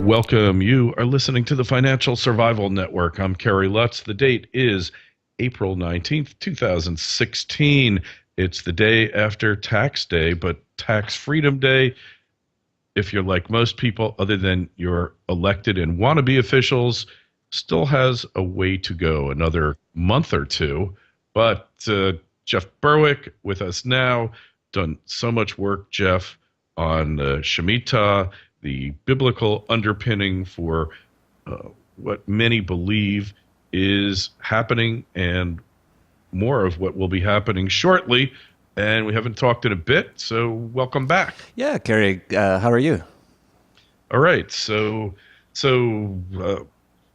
Welcome. You are listening to the Financial Survival Network. I'm Kerry Lutz. The date is April 19th, 2016. It's the day after Tax Day, but Tax Freedom Day, if you're like most people other than your elected and wannabe officials, still has a way to go, another month or two. But Jeff Berwick with us now, done so much work, Jeff, on Shemitah, the biblical underpinning for what many believe is happening, and more of what will be happening shortly. And we haven't talked in a bit, so welcome back. Yeah, Kerry, how are you? All right, so the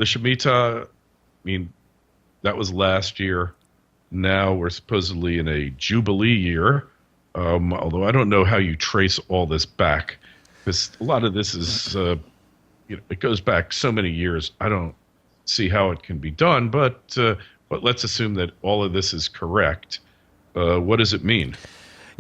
Shemitah, I mean, that was last year. Now we're supposedly in a Jubilee year, although I don't know how you trace all this back, because a lot of this is, it goes back so many years. I don't see how it can be done, but let's assume that all of this is correct. What does it mean?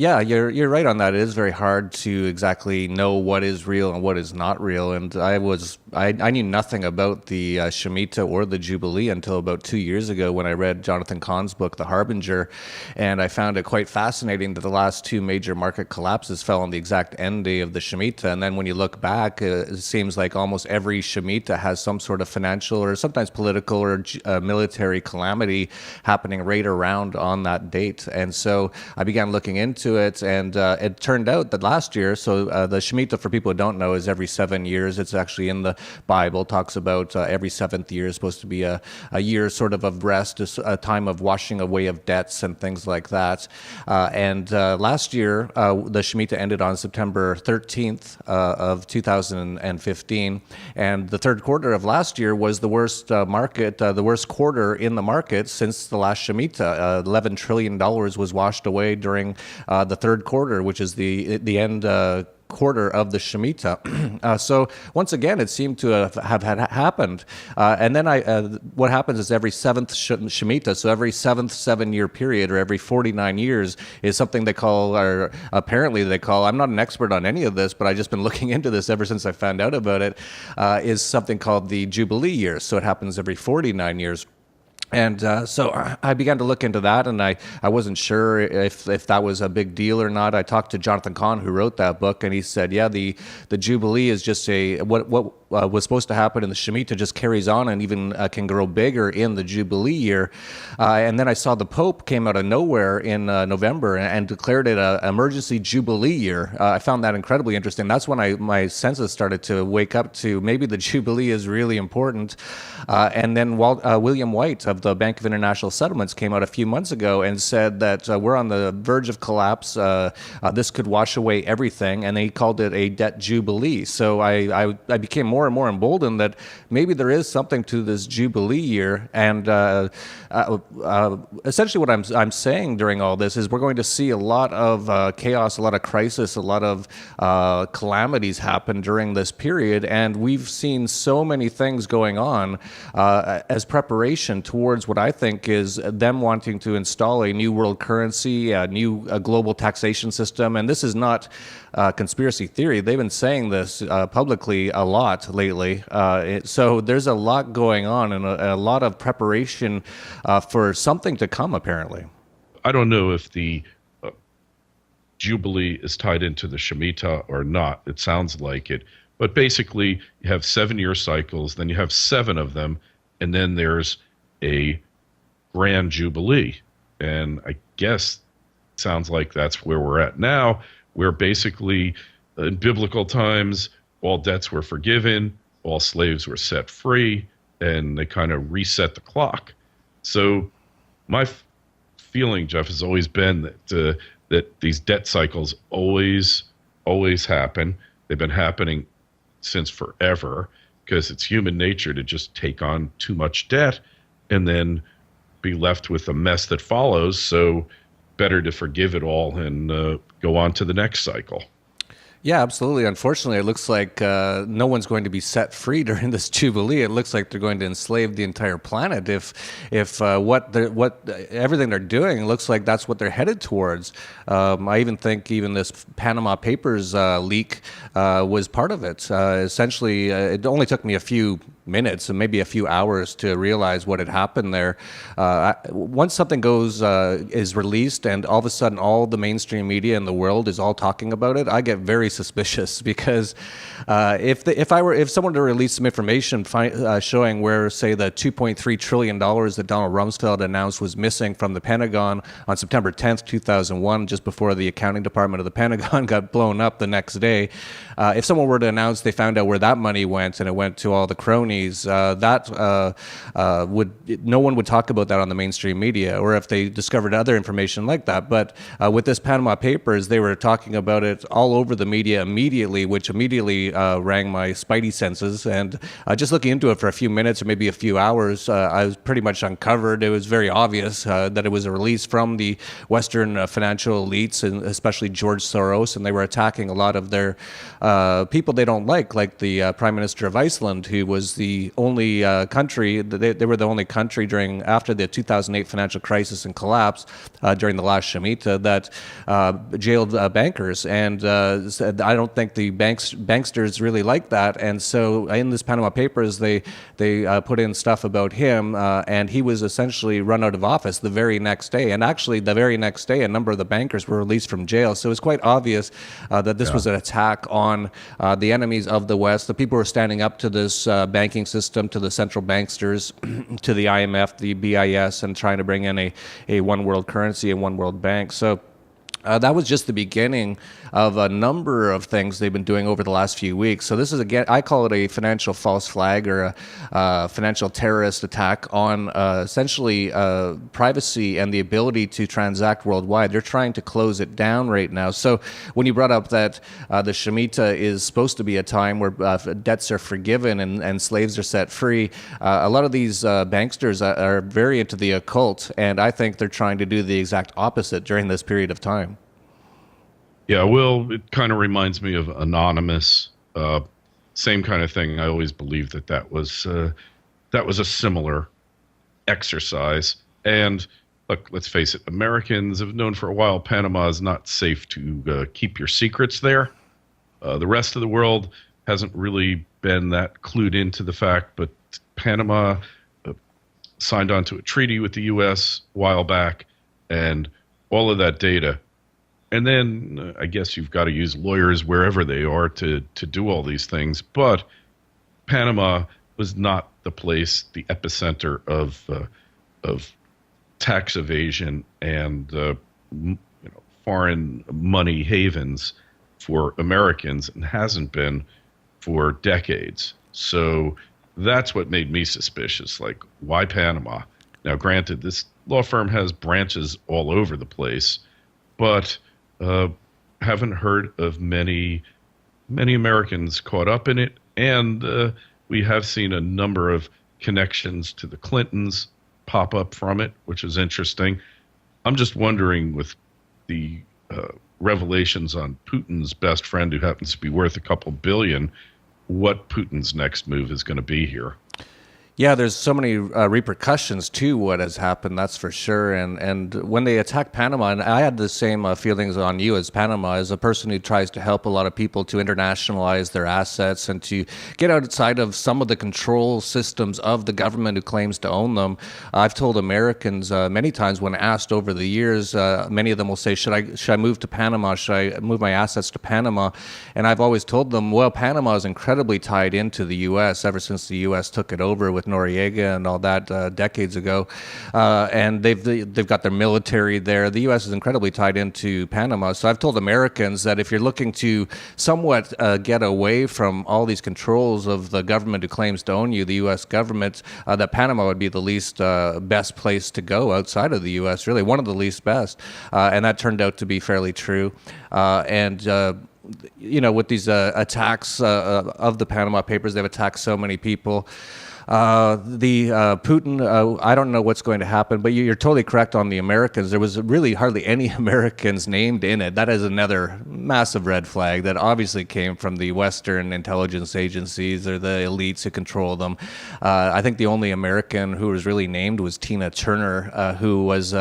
Yeah, you're right on that. It is very hard to exactly know what is real and what is not real. And I knew nothing about the Shemitah or the Jubilee until about 2 years ago when I read Jonathan Cahn's book, The Harbinger, and I found it quite fascinating that the last two major market collapses fell on the exact end day of the Shemitah. And then when you look back, it seems like almost every Shemitah has some sort of financial or sometimes political or military calamity happening right around on that date. And so I began looking into it, and it turned out that last year, so the Shemitah, for people who don't know, is every 7 years. It's actually in the Bible, talks about every seventh year is supposed to be a year sort of rest, a time of washing away of debts and things like that. And last year, the Shemitah ended on September 13th of 2015, and the third quarter of last year was the worst the worst quarter in the market since the last Shemitah. $11 trillion was washed away during the third quarter, which is the end quarter of the Shemitah. So once again, it seemed to have happened. And then what happens is every seventh Shemitah, so every seventh 7-year period, or every 49 years, is something they call, or apparently they call, I'm not an expert on any of this, but I've just been looking into this ever since I found out about it, is something called the Jubilee year. So it happens every 49 years. And so I began to look into that, and I wasn't sure if that was a big deal or not. I talked to Jonathan Cahn, who wrote that book, and he said, yeah, the Jubilee is just what was supposed to happen in the Shemitah just carries on and even can grow bigger in the Jubilee year. And then I saw the Pope came out of nowhere in November and declared it an emergency Jubilee year. I found that incredibly interesting. That's when my senses started to wake up to maybe the Jubilee is really important. And then William White of the Bank of International Settlements came out a few months ago and said that we're on the verge of collapse. This could wash away everything, and they called it a debt jubilee. So I became more and more emboldened that maybe there is something to this Jubilee year. And essentially what I'm saying during all this is we're going to see a lot of chaos, a lot of crisis, a lot of calamities happen during this period. And we've seen so many things going on as preparation towards what I think is them wanting to install a new world currency, a new global taxation system. And this is not conspiracy theory. They've been saying this publicly a lot lately. So there's a lot going on and a lot of preparation for something to come, apparently. I don't know if the Jubilee is tied into the Shemitah or not. It sounds like it. But basically, you have 7-year cycles, then you have 7 of them, and then there's a grand Jubilee. And I guess it sounds like that's where we're at now, where basically in biblical times, all debts were forgiven, all slaves were set free, and they kind of reset the clock. So my feeling, Jeff, has always been that these debt cycles always happen. They've been happening since forever, because it's human nature to just take on too much debt and then be left with a mess that follows. So better to forgive it all and go on to the next cycle. Yeah, absolutely. Unfortunately, it looks like no one's going to be set free during this jubilee. It looks like they're going to enslave the entire planet. If what everything they're doing looks like that's what they're headed towards. I even think even this Panama Papers leak was part of it. Essentially, it only took me a few minutes and maybe a few hours to realize what had happened there. Once something is released and all of a sudden all the mainstream media in the world is all talking about it, I get very suspicious because if someone were to release some information showing where, say, the $2.3 trillion that Donald Rumsfeld announced was missing from the Pentagon on September 10th, 2001, just before the accounting department of the Pentagon got blown up the next day, if someone were to announce they found out where that money went and it went to all the cronies, no one would talk about that on the mainstream media, or if they discovered other information like that. But with this Panama Papers, they were talking about it all over the media immediately, which immediately rang my spidey senses. And just looking into it for a few minutes or maybe a few hours, I was pretty much uncovered. It was very obvious that it was a release from the Western financial elites, and especially George Soros, and they were attacking a lot of their people they don't like the Prime Minister of Iceland, who was the only country, they were the only country after the 2008 financial crisis and collapse during the last Shemitah that jailed bankers. And I don't think the banksters really like that. And so in this Panama Papers, they put in stuff about him, and he was essentially run out of office the very next day. And actually, the very next day, a number of the bankers were released from jail. So it's quite obvious that this was an attack on the enemies of the West. The people who were standing up to this banking system, to the central banksters, to the IMF, the BIS, and trying to bring in a one world currency, a one world bank. So that was just the beginning of a number of things they've been doing over the last few weeks. So this is, again, I call it a financial false flag, or a financial terrorist attack on essentially privacy and the ability to transact worldwide. They're trying to close it down right now. So when you brought up that the Shemitah is supposed to be a time where debts are forgiven and slaves are set free, a lot of these banksters are very into the occult, and I think they're trying to do the exact opposite during this period of time. Yeah, well, it kind of reminds me of Anonymous. Same kind of thing. I always believed that was a similar exercise. And look, let's face it, Americans have known for a while Panama is not safe to keep your secrets there. The rest of the world hasn't really been that clued into the fact, but Panama signed on to a treaty with the U.S. a while back, and all of that data. And then I guess you've got to use lawyers wherever they are to do all these things. But Panama was not the place, the epicenter of tax evasion and foreign money havens for Americans, and hasn't been for decades. So that's what made me suspicious. Like, why Panama? Now, granted, this law firm has branches all over the place, but haven't heard of many Americans caught up in it. And we have seen a number of connections to the Clintons pop up from it, which is interesting. I'm just wondering, with the revelations on Putin's best friend, who happens to be worth a couple billion, what Putin's next move is going to be here. Yeah, there's so many repercussions to what has happened, that's for sure. And when they attacked Panama, and I had the same feelings on you as Panama, as a person who tries to help a lot of people to internationalize their assets and to get outside of some of the control systems of the government who claims to own them. I've told Americans many times when asked over the years, many of them will say, should I move to Panama? Should I move my assets to Panama? And I've always told them, well, Panama is incredibly tied into the U.S. ever since the U.S. took it over with Noriega and all that decades ago, and they've got their military there. The U.S. is incredibly tied into Panama. So I've told Americans that if you're looking to somewhat get away from all these controls of the government who claims to own you, the U.S. government, that Panama would be the least best place to go outside of the U.S. Really, one of the least best, and that turned out to be fairly true. With these attacks of the Panama Papers, they've attacked so many people. Putin, I don't know what's going to happen, but you're totally correct on the Americans. There was really hardly any Americans named in it. That is another massive red flag that obviously came from the Western intelligence agencies or the elites who control them. I think the only American who was really named was Tina Turner, who was...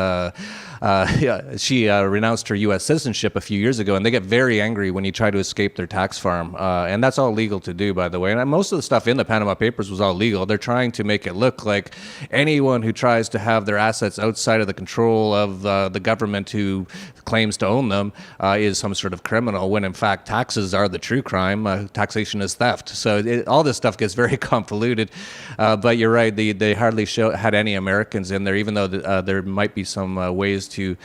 she renounced her U.S. citizenship a few years ago, and they get very angry when you try to escape their tax farm. And that's all legal to do, by the way. And most of the stuff in the Panama Papers was all legal. They're trying to make it look like anyone who tries to have their assets outside of the control of the government who claims to own them is some sort of criminal, when in fact taxes are the true crime. Taxation is theft. So all this stuff gets very convoluted. But you're right, they hardly had any Americans in there, even though there might be some ways to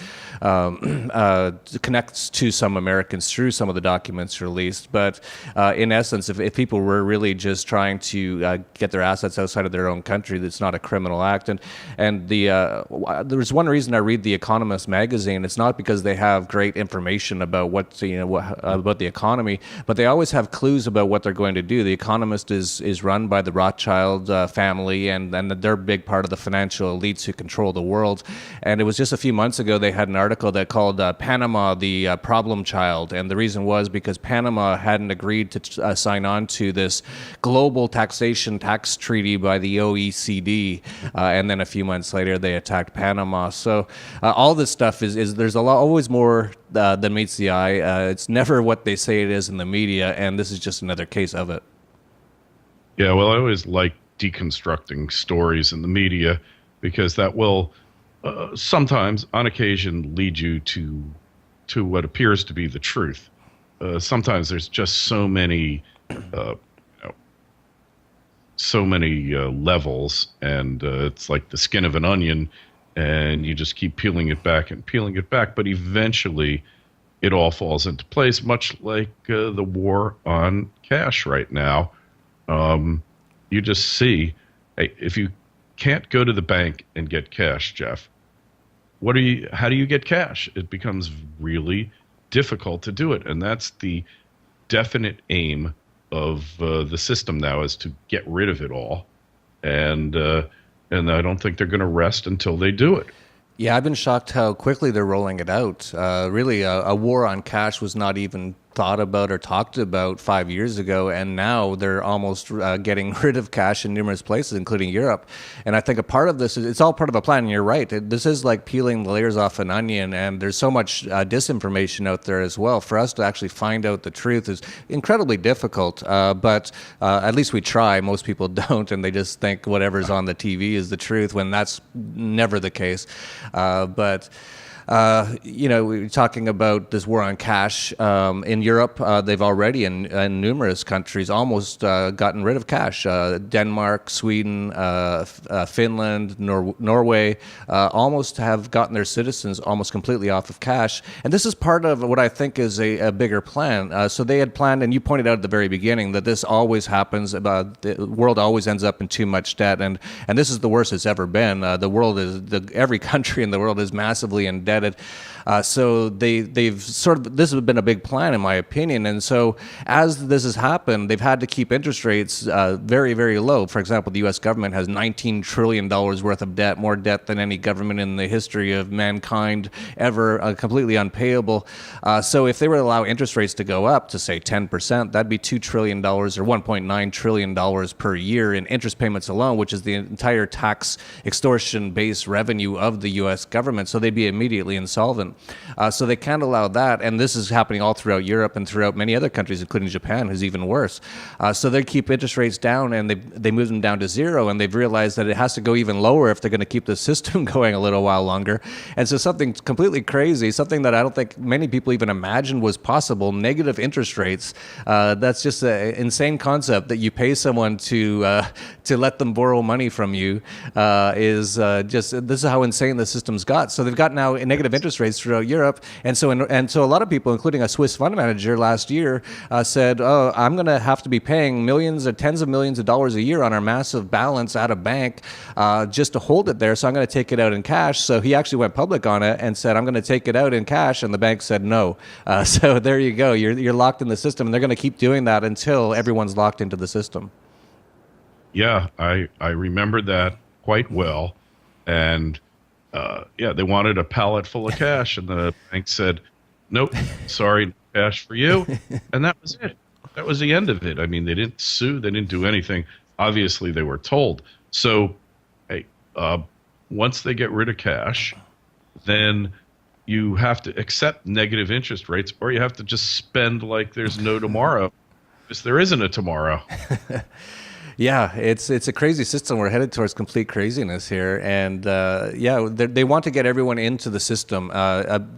connect to some Americans through some of the documents released. But in essence, if people were really just trying to get their assets outside of their own country, that's not a criminal act. And there's one reason I read The Economist magazine. It's not because they have great information about about the economy, but they always have clues about what they're going to do. The Economist is run by the Rothschild family, and they're a big part of the financial elites who control the world. And it was just a few months ago they had an article that called Panama the problem child, and the reason was because Panama hadn't agreed to sign on to this global taxation tax treaty by the OECD, and then a few months later they attacked Panama. So all this stuff is there's always more than meets the eye. It's never what they say it is in the media, and this is just another case of it. Yeah, well, I always like deconstructing stories in the media because that will sometimes, on occasion, lead you to what appears to be the truth. Sometimes there's just so many levels, and it's like the skin of an onion, and you just keep peeling it back and peeling it back, but eventually it all falls into place, much like the war on cash right now. You just see, hey, if you can't go to the bank and get cash, Jeff, how do you get cash? It becomes really difficult to do it. And that's the definite aim of the system now, is to get rid of it all. And I don't think they're going to rest until they do it. Yeah, I've been shocked how quickly they're rolling it out. Really, a war on cash was not even thought about or talked about 5 years ago, and now they're almost getting rid of cash in numerous places, including Europe. And I think a part of this is, it's all part of a plan, and you're right. This is like peeling the layers off an onion, and there's so much disinformation out there as well. For us to actually find out the truth is incredibly difficult, but at least we try. Most people don't, and they just think whatever's on the TV is the truth, when that's never the case. But we're talking about this war on cash. In Europe, they've already, in numerous countries, almost gotten rid of cash. Denmark, Sweden, Finland, Norway, almost have gotten their citizens almost completely off of cash. And this is part of what I think is a bigger plan. So they had planned, and you pointed out at the very beginning, that this always happens. The world always ends up in too much debt, and this is the worst it's ever been. The world every country in the world is massively indebted. So they've sort of, this has been a big plan in my opinion. And so as this has happened, they've had to keep interest rates very, very low. For example, the U.S. government has $19 trillion worth of debt, more debt than any government in the history of mankind ever, completely unpayable. So if they were to allow interest rates to go up to, say, 10%, that'd be $2 trillion or $1.9 trillion per year in interest payments alone, which is the entire tax extortion-based revenue of the U.S. government. So they'd be immediately insolvent. So they can't allow that. And this is happening all throughout Europe and throughout many other countries, including Japan, who's even worse. So they keep interest rates down, and they move them down to zero. And they've realized that it has to go even lower if they're going to keep the system going a little while longer. And so something completely crazy, something that I don't think many people even imagined was possible, negative interest rates. That's just an insane concept, that you pay someone to let them borrow money from you. This is how insane the system's got. So they've got now negative interest rates throughout Europe, and so a lot of people, including a Swiss fund manager last year, said, "Oh, I'm going to have to be paying millions or tens of millions of dollars a year on our massive balance at a bank just to hold it there. So I'm going to take it out in cash." So he actually went public on it and said, "I'm going to take it out in cash," and the bank said no. So there you go. You're locked in the system, and they're going to keep doing that until everyone's locked into the system. Yeah, I remember that quite well. And yeah, they wanted a pallet full of cash, and the bank said, "Nope, sorry, no cash for you." And that was it. That was the end of it. I mean, they didn't sue, they didn't do anything. Obviously, they were told. So, hey, once they get rid of cash, then you have to accept negative interest rates, or you have to just spend like there's no tomorrow, because there isn't a tomorrow. Yeah, it's a crazy system. We're headed towards complete craziness here, and yeah, they want to get everyone into the system.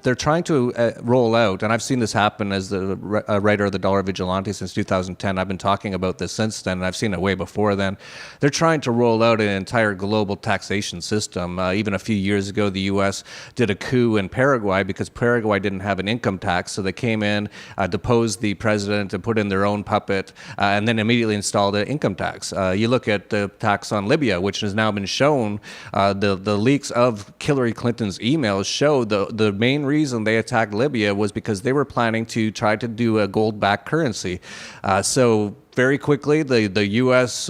They're trying to roll out, and I've seen this happen as the writer of the Dollar Vigilante since 2010. I've been talking about this since then, and I've seen it way before then. They're trying to roll out an entire global taxation system. Even a few years ago, the U.S. did a coup in Paraguay because Paraguay didn't have an income tax, so they came in, deposed the president, and put in their own puppet, and then immediately installed an income tax. You look at the tax on Libya, which has now been shown. The leaks of Hillary Clinton's emails show the main reason they attacked Libya was because they were planning to try to do a gold-backed currency. So very quickly, the U.S.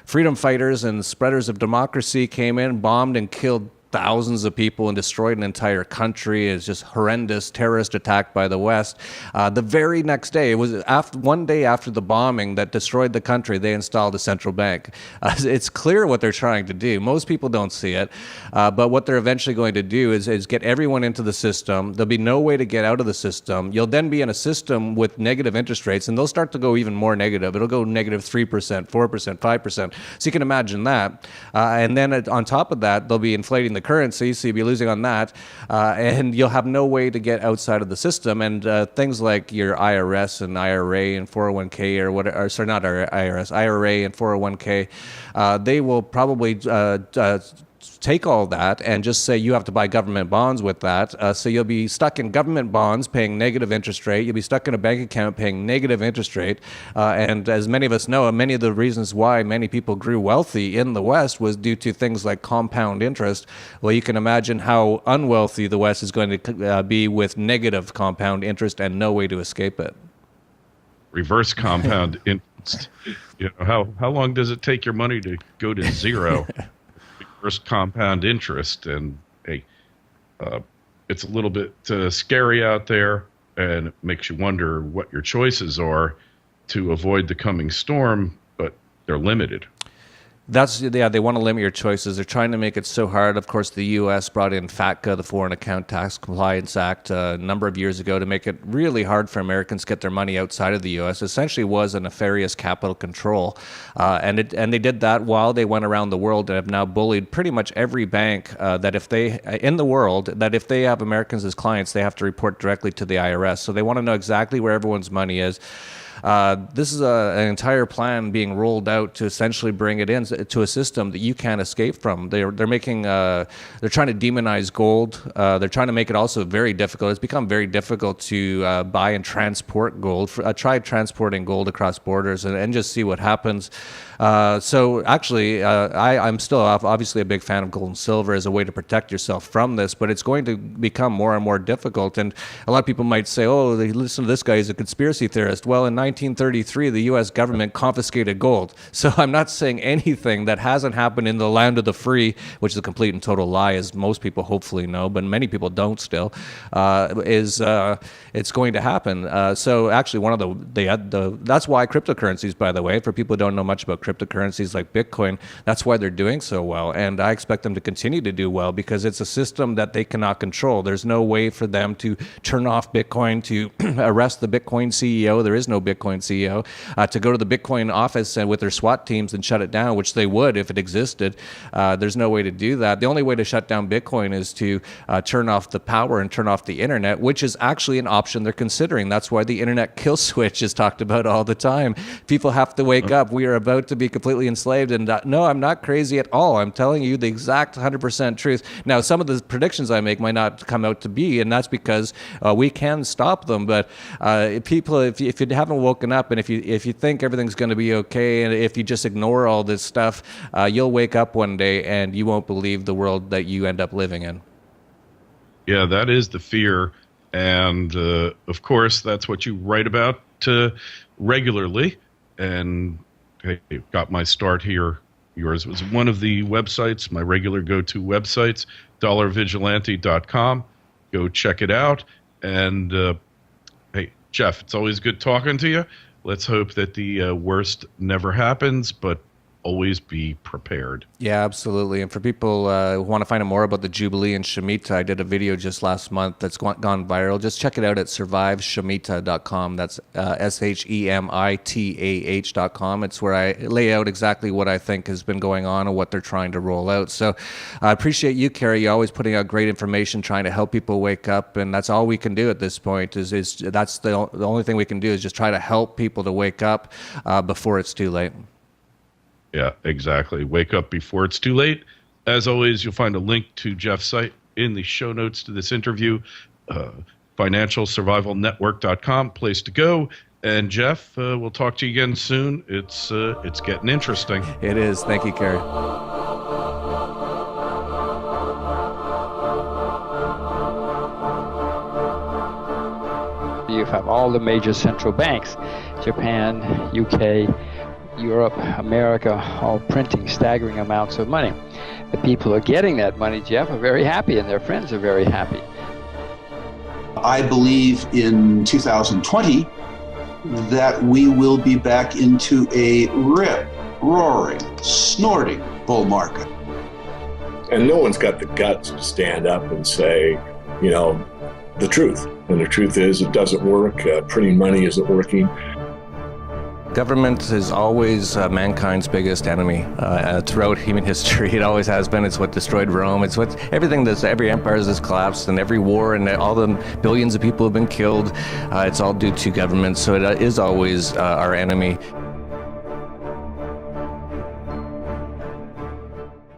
Freedom fighters and spreaders of democracy came in, bombed and killed thousands of people and destroyed an entire country. It's just horrendous terrorist attack by the West. The very next day, it was one day after the bombing that destroyed the country, they installed a central bank. It's clear what they're trying to do. Most people don't see it, but what they're eventually going to do is get everyone into the system. There'll be no way to get out of the system. You'll then be in a system with negative interest rates, and they'll start to go even more negative. It'll go negative 3%, 4%, 5%. So you can imagine that. And then on top of that, they'll be inflating the currency, so you'll be losing on that, and you'll have no way to get outside of the system. And things like your IRS and IRA and 401k or whatever, sorry, not IRS, IRA and 401k, they will probably take all that and just say you have to buy government bonds with that. So you'll be stuck in government bonds paying negative interest rate. You'll be stuck in a bank account paying negative interest rate. And as many of us know, many of the reasons why many people grew wealthy in the West was due to things like compound interest. Well, you can imagine how unwealthy the West is going to be with negative compound interest and no way to escape it. Reverse compound interest. You know, how long does it take your money to go to zero? First compound interest, and hey, it's a little bit scary out there, and it makes you wonder what your choices are to avoid the coming storm, but they're limited. They want to limit your choices. They're trying to make it so hard. Of course, the U.S. brought in FATCA, the Foreign Account Tax Compliance Act, a number of years ago to make it really hard for Americans to get their money outside of the U.S. It essentially was a nefarious capital control, and they did that while they went around the world and have now bullied pretty much every bank that if they in the world that if they have Americans as clients, they have to report directly to the IRS. So they want to know exactly where everyone's money is. This is an entire plan being rolled out to essentially bring it into a system that you can't escape from. They're trying to demonize gold. They're trying to make it also very difficult. It's become very difficult to buy and transport gold. Try transporting gold across borders and just see what happens. So actually, I'm still obviously a big fan of gold and silver as a way to protect yourself from this, but it's going to become more and more difficult. And a lot of people might say, oh, listen to this guy, he's a conspiracy theorist. Well, in 1933, the U.S. government confiscated gold. So I'm not saying anything that hasn't happened in the land of the free, which is a complete and total lie, as most people hopefully know, but many people don't still, it's going to happen. So actually, one of that's why cryptocurrencies, by the way, for people who don't know much about cryptocurrencies like Bitcoin, that's why they're doing so well. And I expect them to continue to do well because it's a system that they cannot control. There's no way for them to turn off Bitcoin, to arrest the Bitcoin CEO. There is no Bitcoin CEO. To go to the Bitcoin office and with their SWAT teams and shut it down, which they would if it existed. There's no way to do that. The only way to shut down Bitcoin is to turn off the power and turn off the internet, which is actually an option they're considering. That's why the internet kill switch is talked about all the time. People have to wake up. We are about to be completely enslaved. And no, I'm not crazy at all. I'm telling you the exact 100% truth. Now, some of the predictions I make might not come out to be, and that's because we can stop them. But people, if you haven't woken up, and if you think everything's going to be okay, and if you just ignore all this stuff, you'll wake up one day and you won't believe the world that you end up living in. Yeah, that is the fear. And of course, that's what you write about regularly. And hey, got my start here. Yours was one of the websites, my regular go-to websites, dollarvigilante.com. Go check it out. And hey, Jeff, it's always good talking to you. Let's hope that the worst never happens, but always be prepared. Yeah, absolutely. And for people who want to find out more about the Jubilee and Shemitah, I did a video just last month that's gone viral. Just check it out at surviveshemitah.com. That's SHEMITAH.com. It's where I lay out exactly what I think has been going on and what they're trying to roll out. So I appreciate you, Kerry. You're always putting out great information, trying to help people wake up. And that's all we can do at this point is that's the only thing we can do is just try to help people to wake up before it's too late. Yeah, exactly. Wake up before it's too late. As always, you'll find a link to Jeff's site in the show notes to this interview. FinancialSurvivalNetwork.com, place to go. And Jeff, we'll talk to you again soon. It's getting interesting. It is. Thank you, Kerry. You have all the major central banks, Japan, UK, Europe, America, all printing staggering amounts of money. The people who are getting that money, Jeff, are very happy, and their friends are very happy. I believe in 2020 that we will be back into a rip-roaring, snorting bull market. And no one's got the guts to stand up and say, the truth. And the truth is it doesn't work. Printing money isn't working. Government is always mankind's biggest enemy throughout human history. It always has been. It's what destroyed Rome. It's what every empire has collapsed, and every war and all the billions of people have been killed. It's all due to government. So it is always our enemy.